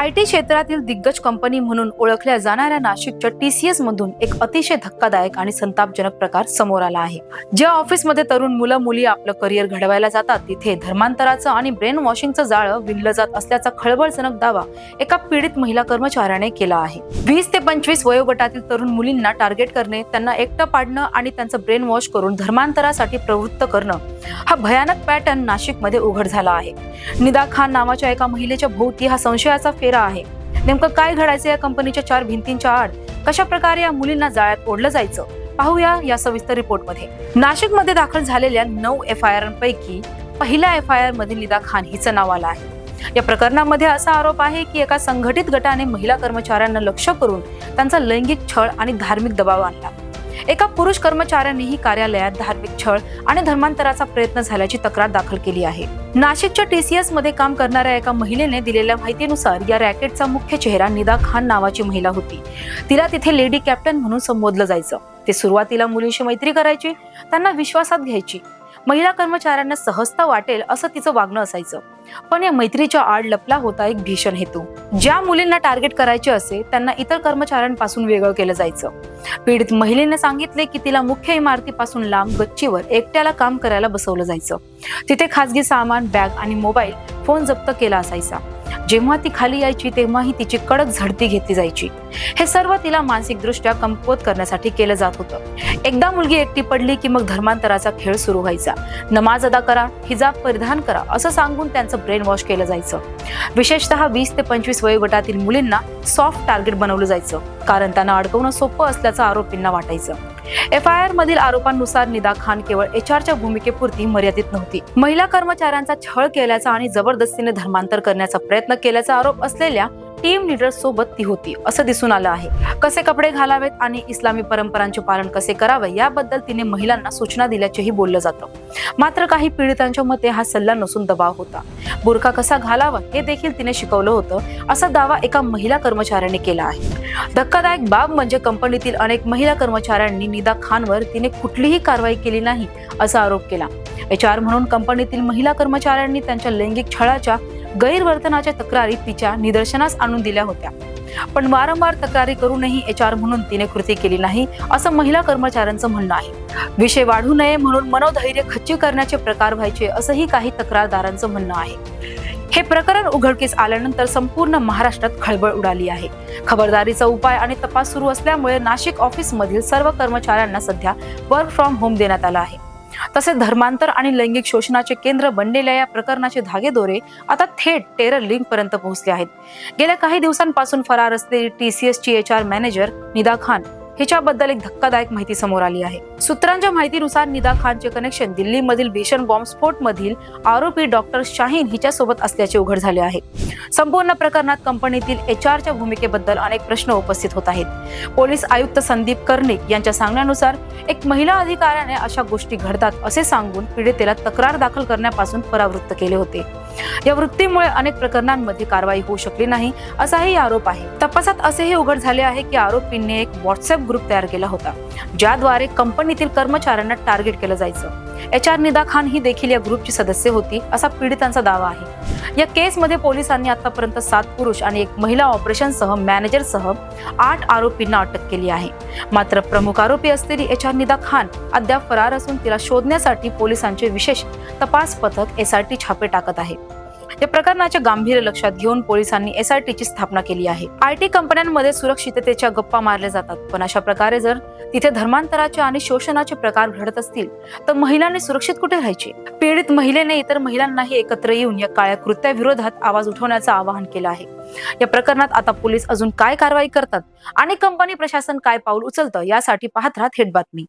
IT क्षेत्रातील दिग्गज company म्हणून ओळखल्या जाणाऱ्या नाशिकच्या TCS मधून एक अतिशय धक्कादायक आणि संतापजनक प्रकार समोर आला आहे। ज्या ऑफिसमध्ये तरुण मुलं मुली आपलं करिअर घडवायला जातात तिथे धर्मांतराचं आणि ब्रेन वॉशिंगचं जाळं विणलं जात असल्याचा खळबळजनक दावा एका पीडित महिला कर्मचाऱ्याने केला आहे। 20 ते 25 वयोगटातील तरुण मुलींना टार्गेट करणे, त्यांना एकटं पाडणं आणि त्यांचं ब्रेन वॉश करून धर्मांतरासाठी प्रवृत्त करणं हा भयानक पॅटर्न नाशिकमध्ये उघड झाला आहे। निदा खान नावाच्या एका महिलेच्या भोवती हा संशयाचा फेरा आहे। नेमकं काय घडायचं या कंपनीच्या 4 भिंतींच्या आड? कशा प्रकारे या मुलींना जाळ्यात ओढलं जायचं? पाहूया या सविस्तर रिपोर्टमध्ये। नाशिकमध्ये दाखल झालेल्या 9 FIR पैकी पहिल्या FIR मध्ये निदा खान हिचं नाव आलं आहे। या प्रकरणामध्ये असा आरोप आहे की एका संघटित गटाने महिला कर्मचाऱ्यांना लक्ष्य करून त्यांचा लैंगिक छळ आणि धार्मिक दबाव आणला। एका पुरुष कर्मचाऱ्यांनीही कार्यालयात धार्मिक छळ आणि धर्मांतराचा प्रयत्न झाल्याची तक्रार दाखल केली आहे। नाशिकच्या TCS मध्ये काम करणाऱ्या एका महिलेने दिलेल्या माहितीनुसार या रॅकेटचा मुख्य चेहरा निदा खान नावाची महिला होती। तिला तिथे लेडी कॅप्टन म्हणून संबोधलं जायचं। ते सुरुवातीला मुलींशी मैत्री करायची, त्यांना विश्वासात घ्यायची, महिला कर्मचाऱ्यांना सहजता वाटेल असं तिचं वागणं असायचं। पण या मैत्रीच्या आड लपला होता एक भीषण हेतू। ज्या मुलींना टार्गेट करायचे असे त्यांना इतर कर्मचाऱ्यांपासून वेगळं केलं जायचं। पीडित महिलेने सांगितले की तिला मुख्य इमारतीपासून लांब गच्चीवर एकट्याला काम करायला बसवलं जायचं। तिथे खासगी सामान, बॅग आणि मोबाईल फोन जप्त केला असायचा। जेव्हा ती खाली यायची तेव्हाही तिची कडक झडती घेतली जायची। हे सर्व तिला मानसिकदृष्ट्या कमकुवत करण्यासाठी केलं जात होतं। एकदा मुलगी एकटी पडली की मग धर्मांतराचा खेळ सुरू व्हायचा। नमाज अदा करा, हिजाब परिधान करा असं सांगून त्यांचं ब्रेन वॉश केलं जायचं। विशेषतः 20 ते 25 वयोगटातील मुलींना सॉफ्ट टार्गेट बनवलं जायचं, कारण त्यांना अडकवणं सोपं असल्याचं आरोपींना वाटायचं। FIR मधील आरोपांनुसार निदा खान केवळ HRच्या भूमिकेपुरती मर्यादित नव्हती। महिला कर्मचाऱ्यांचा छळ केल्याचा आणि जबरदस्तीने धर्मांतर करण्याचा प्रयत्न केल्याचा आरोप असलेल्या टीम लीडर सोबत ती होती असं दिसून आलं आहे। कसे कपडे घालावेत आणि इस्लामी परंपरांचे पालन कसे करावे याबद्दल तिने महिलांना सूचना दिल्याचेही बोललं जातं। मात्र काही पीडितांच्या मते हा सल्ला नसून दबाव होता। बुरखा कसा घालावा हे देखील तिने शिकवलं होतं असा दावा एका महिला कर्मचाऱ्याने केला आहे। धक्कादायक बाब म्हणजे कंपनीतील अनेक महिला कर्मचाऱ्यांनी निदा खानवर तिने कुठलीही कारवाई केली नाही असा आरोप केला। HR म्हणून कंपनीतील महिला कर्मचाऱ्यांनी त्यांच्या लैंगिक छळाच्या गैरवर्तनाच्या तक्रारी तिच्या निदर्शनास आणून दिल्या होत्या, पण वारंवार तक्रारी करूनही HR म्हणून तिने कृती केली नाही असं महिला कर्मचाऱ्यांचं म्हणणं आहे। विषय वाढू नये म्हणून मनोधैर्य खच्ची करण्याचे प्रकार व्हायचे असंही काही तक्रारदारांचं म्हणणं आहे। हे प्रकरण उघडकीस आल्यानंतर संपूर्ण महाराष्ट्रात खळबळ उडाली आहे। खबरदारीचा उपाय आणि तपास सुरू असल्यामुळे नाशिक ऑफिसमधील सर्व कर्मचाऱ्यांना सध्या वर्क फ्रॉम होम देण्यात आला आहे। तसेच धर्मांतर आणि लैंगिक शोषणाचे केंद्र बनलेल्या या प्रकरणाचे धागेदोरे आता थेट टेरर लिंक पर्यंत पोहोचले आहेत। गेल्या काही दिवसांपासून फरार असलेली TCS ची HR मॅनेजर निदा खान हिच्याबद्दल एक धक्कादायक माहिती समोर आली आहे। सूत्रांच्या माहितीनुसार निदा खानचे कनेक्शन दिल्लीमधील भीषण बॉम्बस्फोट मधील आरोपी डॉक्टर शाहीन हिच्यासोबत असल्याचे उघड झाले आहे। संपूर्ण प्रकरणात कंपनीतील HRच्या भूमिकेबद्दल अनेक प्रश्न उपस्थित होत आहेत। पोलीस आयुक्त संदीप कर्णिक यांच्या सांगण्यानुसार एक महिला अधिकाऱ्याने अशा गोष्टी घडतात असे सांगून पीडितेला तक्रार दाखल करण्यापासून परावृत्त केले होते। या वृत्तीमुळे अनेक प्रकरणांमध्ये कारवाई होऊ शकली नाही असाही आरोप आहे। तपासात असेही उघड झाले आहे की आरोपींनी एक WhatsApp ग्रुप तयार केला होता ज्याद्वारे कंपनीतील कर्मचाऱ्यांना टार्गेट केलं जायचं। HR निदा खान ही देखील या ग्रुपची सदस्य होती असा पीडितांचा दावा आहे। या केसमध्ये पोलिसांनी आतापर्यंत 7 पुरुष आणि 1 महिला ऑपरेशनसह मॅनेजरसह 8 आरोपींना अटक केली आहे। मात्र प्रमुख आरोपी असलेली HR निदा खान अद्याप फरार असून तिला शोधण्यासाठी पोलिसांचे विशेष तपास पथक SIT छापे टाकत आहे। या प्रकरणाचे गांभीर्य लक्षात घेऊन पोलिसांनी SIT ची स्थापना केली आहे। IT कंपन्यांमध्ये सुरक्षिततेच्या गप्पा मारल्या जातात, पण अशा प्रकारे जर तिथे धर्मांतराचे आणि शोषणाचे प्रकार घडत असतील तर महिलांनी सुरक्षित कुठे राहायचे? पीडित महिलेने इतर महिलांनाही एकत्र येऊन या काळ्या कृत्याविरोधात आवाज उठवण्याचं आवाहन केलं आहे। या प्रकरणात आता पोलीस अजून काय कारवाई करतात आणि कंपनी प्रशासन काय पाऊल उचलतं यासाठी पाहत राहा थेट बातमी।